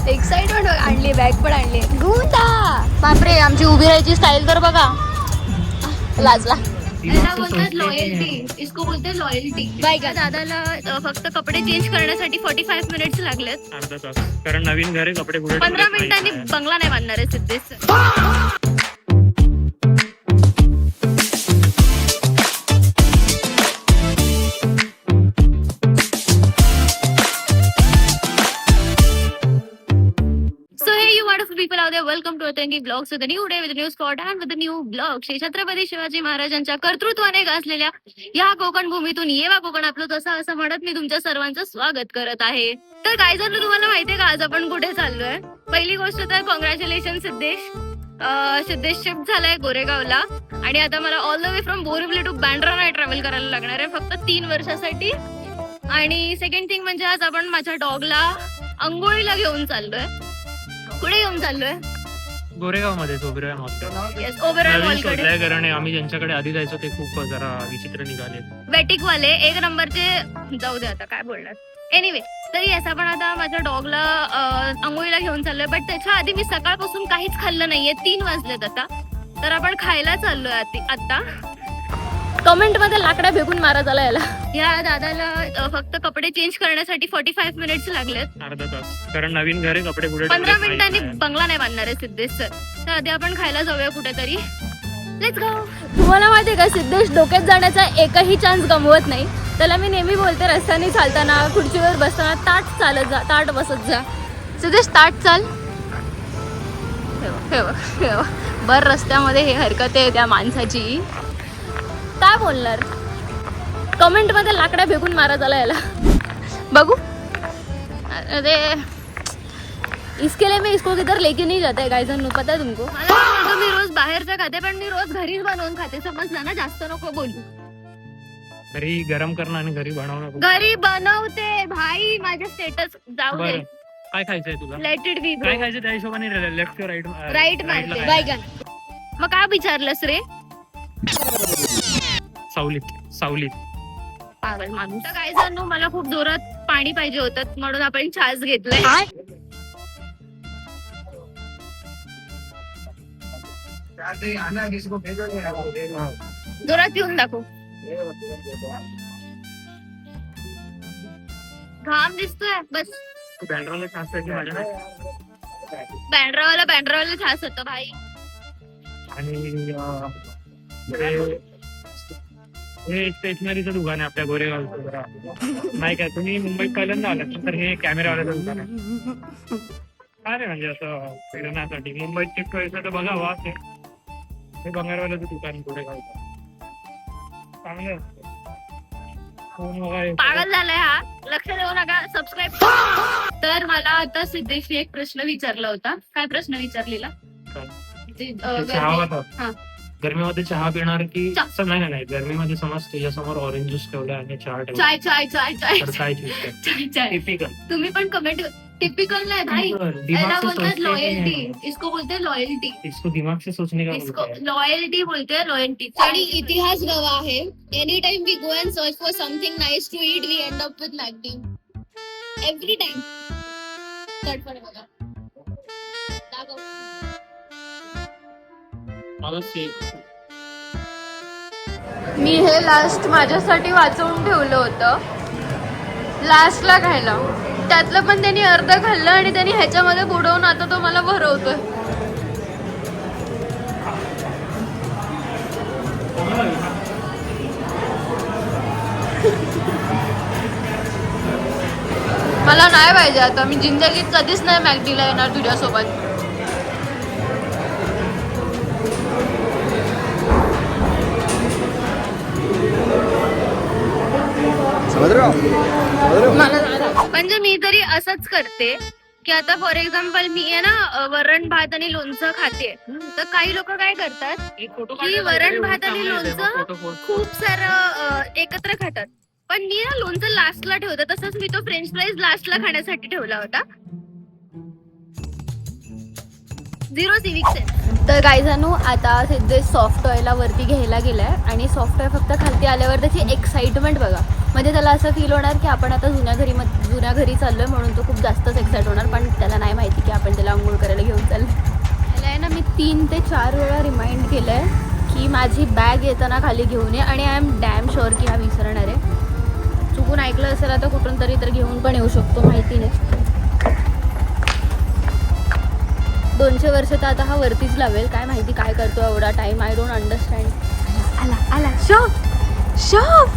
Excitement आणली, bag पण आणली. गुंडा बापरे, आमची उभी राहायची स्टाईल तर बघा. लाजला. याला बोलतात लॉयल्टी, इसको बोलते लॉयल्टी. बाय का दादाला फक्त कपडे चेंज करण्यासाठी 45 मिनिट्स लागलेत. अर्धा तास, कारण नवीन घरी कपडे कुठे 15 मिनिटांनी बंगला नाही बांधणार आहे Siddhesh. People out there, welcome to Atangi Vlogs with a new day, with a new spot and with a new vlog. Shri Chhatrapati Shivaji महाराजांच्या कर्तृत्वाने गाजलेल्या या कोकण भूमीतून येवा कोकण आपलं तसं असं म्हणत मी तुमच्या सर्वांचं स्वागत करत आहे. तर काय झालं तुम्हाला माहितीये का आज आपण कुठे चाललोय? पहिली गोष्ट तर कॉंग्रॅच्युलेशन सिद्धेश. सिद्धेश शिफ्ट झालाय गोरेगावला आणि आता मला all the way from Borivali to Bandra नाही ट्रॅव्हल करायला लागणार आहे फक्त 3 वर्षासाठी. आणि सेकंड थिंग म्हणजे आज आपण माझ्या डॉगला अंघोळीला घेऊन चाललोय. कुठे घेऊन चाललोय? गोरेगाव मध्ये ओबेरॉय मॉल. येस, ओबेरॉय मॉलकडे. कारण आम्ही ज्यांच्याकडे आधी जायचो ते खूप जरा विचित्र निघाले. वेटिक वाले 1 नंबरचे जाऊ दे आता काय बोलणार. एनिवे, तरी असं आपण आता माझ्या डॉगला अंघोळीला घेऊन चाललोय. बट त्याच्या आधी मी सकाळपासून काहीच खाल्लं नाहीये. 3 वाजलेत आता, तर आपण खायला चाललोय आता. कमेंट मध्ये लाकड्या फेकून मारा झाला याला. या दादाला फक्त कपडे चेंज करण्यासाठी 45 मिनिट्स लागलेत. अर्धा तास, कारण नवीन घरी कपडे कुठे 15 मिनिटांनी बंगला नाही बांधणार आहे सिद्धेश सर. तर आधी आपण खायला जाऊया कुठेतरी. Let's go. तुम्हाला माहितीये का, सिद्धेश डोक्यात जाण्याचा एकही चान्स गमवत नाही. त्याला मी नेहमी बोलते, रस्त्याने चालताना, खुर्चीवर बसताना ताट चालत जा, ताट बसत जा. सिद्धेश ताट चाल. बर रस्त्यामध्ये हे हरकत आहे त्या माणसाची. काय बोलणार? कमेंट मध्ये लाकड्या फेकून मारा झाला याला. बघू. अरे इसके लिए मैं इसको किधर लेके नहीं जाता है गाइस, पता है तुमको? मला वाटतं मी रोज बाहेरचं खाते पण मी रोज घरीच बनवून खाते. समजलं ना? जास्त नको बोलू. घरी गरम करणं आणि घरी बनवणं. घरी बनवते भाई. माझे स्टेटस जाऊ दे. काय खायचंय तुला? Let it be. काय खायचं त्या हिशोबाने लेफ्ट किंवा राईट मारते. बायगन. मग काय विचारलंस रे? सावलीत. पागल माणूस. तर काय जाणू, मला खूप जोरात पाणी पाहिजे होतं म्हणून आपण छास घेतलाय. जोरात पिऊन दाखव. घाम दिसतोय बस. बँड्राला छास आहे माझ्या. बँड्रावाला छास होतं भाई. आणि हे स्टेशनरीचं दुकान आहे आपल्या गोरेगावचं. नाही काय, तुम्ही मुंबईत पहिल्यांदा आलात तर हे कॅमेरावाल्याचं दुकान आहे. काय रे, म्हणजे असं फिरण्यासाठी मुंबईत शिफ्ट व्हायचं तर बघावं. हे बंगारवाल्याचं दुकान गोरेगावचं चांगलं असतं. पागल झालाय हा. लक्ष देऊ नका. सबस्क्राईब. तर मला आता सिद्धेशने एक प्रश्न विचारला होता. काय प्रश्न विचारलेला? चहा. गरमीमध्ये चहा पिणार की? नाही, गरमीमध्ये समज तुझ्यासमोर ऑरेंज ज्यूस ठेवला आणि चहा ठेवला. चाय तर काय चाय. टिपिकल. तुम्ही पण कमेंट. टिपिकल नाही भाई. याला बोलतात लॉयल्टी. इसको बोलते लॉयल्टी. इसको दिमाग से सोचने का इसको लॉयल्टी बोलते. लॉयल्टी. आणि इतिहास गवाह आहे. Any time we go and search for something nice to eat, we end up with Maggi. Every time. चटपट बघा. मी हे लास्ट माझ्यासाठी वाचवून ठेवलं होतं लास्टला खायला. त्यातलं पण त्यांनी अर्ध खाल्लं आणि त्यांनी ह्याच्यामध्ये बुडवून आता तो मला भरवतोय. मला नाही पाहिजे आता. मी जिंदगीत कधीच नाही मॅगडीला येणार तुझ्यासोबत. म्हणजे मी तरी असंच करते की आता फॉर एक्झाम्पल मी आहे ना वरण भात आणि लोणचं खाते. तर काही लोक काय करतात की वरण भात आणि लोणचं खूप सारं एकत्र खातात. पण मी ना लोणचं लास्टला ठेवते. तसंच मी तो फ्रेंच फ्राईज लास्टला खाण्यासाठी ठेवला होता. Zero civic sense. तर काय जाणू आता सिद्धेश सॉफ्ट टॉयला वरती घ्यायला गेलाय आणि सॉफ्ट टॉय फक्त खालती आल्यावर त्याची एक्साइटमेंट बघा. म्हणजे त्याला असं फील होणार की आपण आता जुन्या घरी चाललोय म्हणून तो खूप जास्तच एक्साइट होणार. पण त्याला नाही माहिती की आपण त्याला आंघोळ करायला घेऊन चाललोय. त्याला आहे ना मी 3 ते 4 वेळा रिमाइंड केलंय की माझी बॅग येताना खाली घेऊन ये आणि आय एम डॅम शुअर की हा विसरणार आहे. चुकून ऐकलं असेल आता कुठून तरी तर घेऊन पण येऊ शकतो माहिती नाही. 200 वर्ष तर आता हा वरतीच लावेल. काय माहिती काय करतो एवढा टाइम. I don't understand. आला शॉप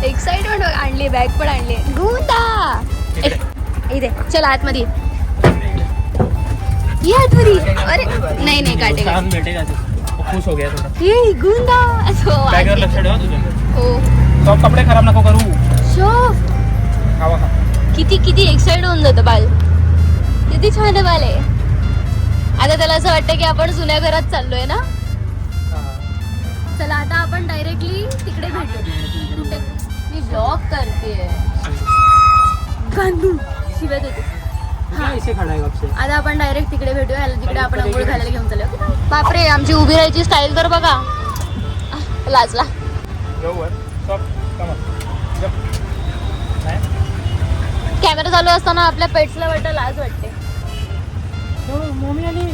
एक्साइटमेंट आणली. बॅग पण आणली. गुंदा इथे चल आतमध्ये ये आतमध्ये. अरे नाही काटेगा. खुश हो गया थोड़ा. ये गुंदा असो. बॅगवर लक्ष ठेवा तुझ्या. हो तो कपडे खराब नको करू. शॉप खावा खा. किती एक्साइट होऊन जातं बाल. किती छान आहे बाल आहे. आता त्याला असं वाटतं की आपण जुन्या घरात चाललोय ना. चला आता आपण डायरेक्टली तिकडे भेटू. कुठे मी ब्लॉग करते कांदून शिव्या देते. आता आपण डायरेक्ट तिकडे भेटूया जिकडे आपण अंघोळ घालायला घेऊन चाललो. बापरे आमची उभी राहायची स्टाईल तर बघा. लाजला. कॅमेरा चालू असताना आपल्या पेट्सला वाटतं लाज वाटते.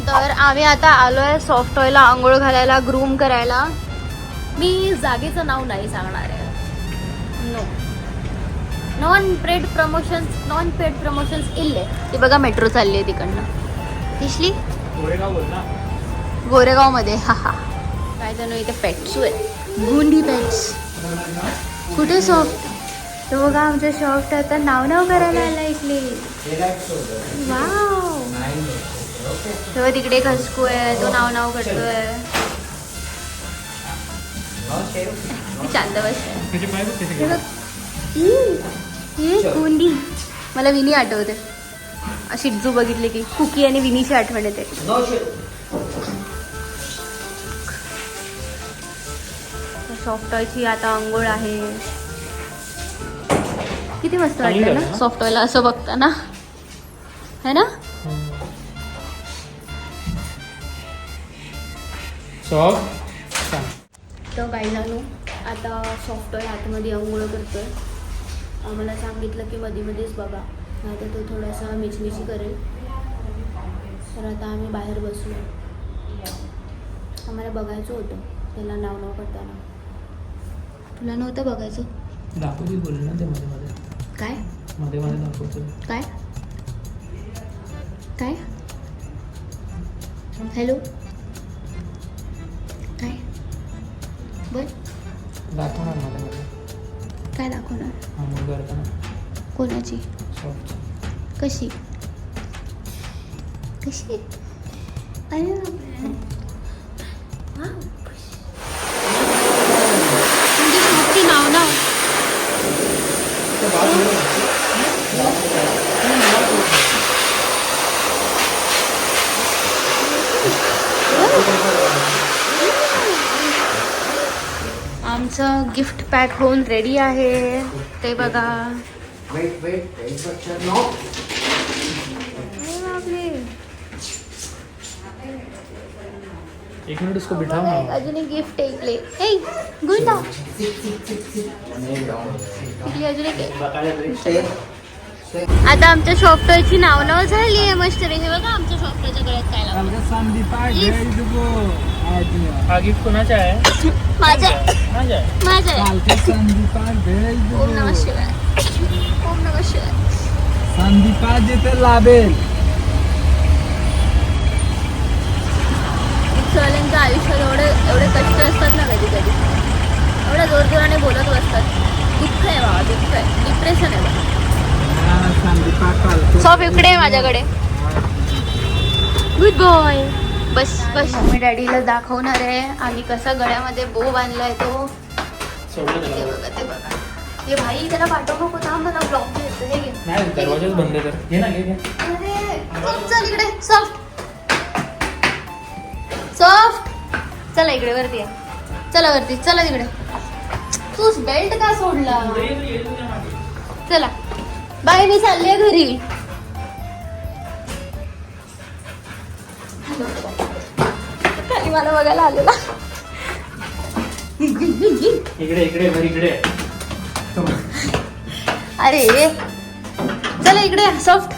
तर आम्ही आता आलोय सॉफ्ट टॉयला आंघोळ घालायला ग्रूम करायला. मी जागेचं नाव नाही सांगणार आहे. नॉन पेड प्रमोशन्स इल्ले. ती बघा मेट्रो चालली आहे तिकडनं. दिसली गोरेगाव मध्ये. हा काय जणू इथे पेट्स आहे. गुंडी पेट्स. कुठे सॉफ्ट. तो बघा आमच्या सॉफ्ट आता नाव करायला आला इथले. वाव. तेव्हा तिकडे खसकू आहे. तो नाव करतोय. शांत बस. गुंडी. मला विनी आठवते. शिट्जू बघितले की कुकी आणि विनीची आठवण येते. सॉफ्ट टॉयची आता अंघोळ आहे. किती मस्त वाटतं ना सॉफ्ट टॉयला असं बघताना है ना. तर काय जाणू आता सॉफ्ट टॉय आतमध्ये अंघोळ करतोय. आम्हाला सांगितलं की मध्येच बघा नाही तर तो थोडासा मिचमिची करेल. तर आता आम्ही बाहेर बसलो. आम्हाला बघायचं होतं त्याला नाव करताना. तुला नव्हतं बघायचं. दाखवली बोल ना ते मध्ये काय मध्ये दाखवतो. काय हॅलो काय बोल. दाखवणार मध्ये काय दाखवणार. कोणाची. कशी अरे तुमची नाव आमचं गिफ्ट पॅक होऊन रेडी आहे. ते बघा. एक मिनट उसको बिठाओ ना. अजून एक गिफ्ट ऐकले. ए गुंडा अजून एक. आता आमच्या सॉफ्टवेअरची नाव झाली आहे मस्त. हे बघा आमच्या सॉफ्टवेअरच्या गळ्यात काय लावलं. हा गिफ्ट कोणाचा आहे. माझा ओम नमः शिवाय. संदीपा जिथे लाभेल. सगळ्यांचं आयुष्यात एवढे कष्ट असतात ना कधी एवढ्या जोरजोराने बोलत बसतात. दुःख आहे बाबा. दुःख आहे. डिप्रेशन आहे बाबा. सॉफ इकडे आहे माझ्याकडे. Good boy. बस मी डॅडीला दाखवणार आहे आणि कसा गळ्यामध्ये बो बांधलाय तो. ते बघा हे भाई त्याला पाठवू नको. थांब मला ब्लॉक घ्यायचं. हे घे. नाही दरवाजाच बंद कर. घे ना घे. अरे चल इकडे. सॉफ्ट चला इकडे वरती आहे. चला वरती. चला तिकडे. तूच बेल्ट का सोडला. चला बाय. मी चालले घरी. मला बघायला आलेला. इकडे इकडे अरे चला इकडे सॉफ्ट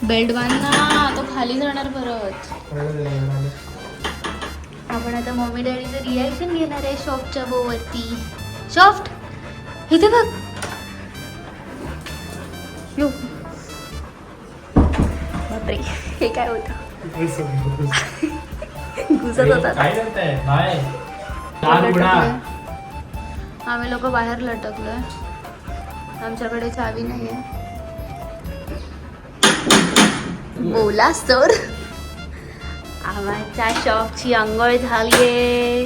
बेल्ट बांधना, तो खाली जाणार परत. आपण आता मम्मी डॅडीचं रिॲक्शन घेणार आहे शॉपच्या बोवरती. सॉफ्ट इथे बघ. यो बापरे, हे काय होतं? घुसत होता. आम्ही लोक बाहेर लटकलोय, आमच्याकडे चावी नाहीये. बोला सर. आमच्या शॉपची अंघोळ झालीये.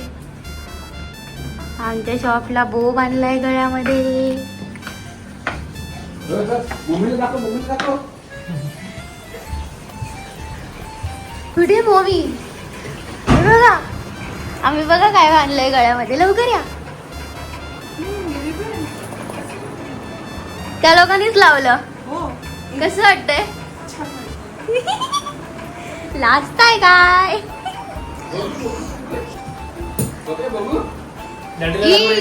आमच्या शॉपला बो बांधलाय गळ्यामध्ये. कुठे मोमी? बघा आम्ही बघा काय बांधलंय गळ्यामध्ये. लवकर या. त्या लोकांनीच लावलं. कसं वाटतंय? लाजताय काय?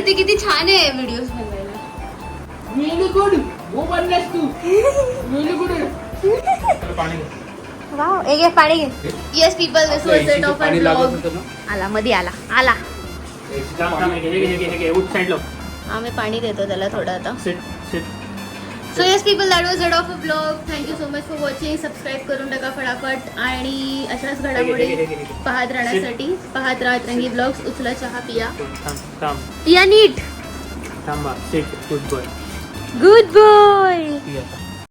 ते किती छान आहे व्हिडिओज बनवायला. वाव, एक घे पाणी घे. येस पीपल, दिस वाज इट ऑफ अ व्लॉग. आला मध्ये आला. आम्ही पाणी देतो त्याला थोडं आता. So yes people, that was it of a blog. Thank you so much for watching. Subscribe करून टाका फटाफट आणि अशाच घडामोडी पाहत राहण्यासाठी पाहत राहा रंगी ब्लॉग्स. उचला चहा पिया. पिया नीट. थांबा. Good boy. Good boy.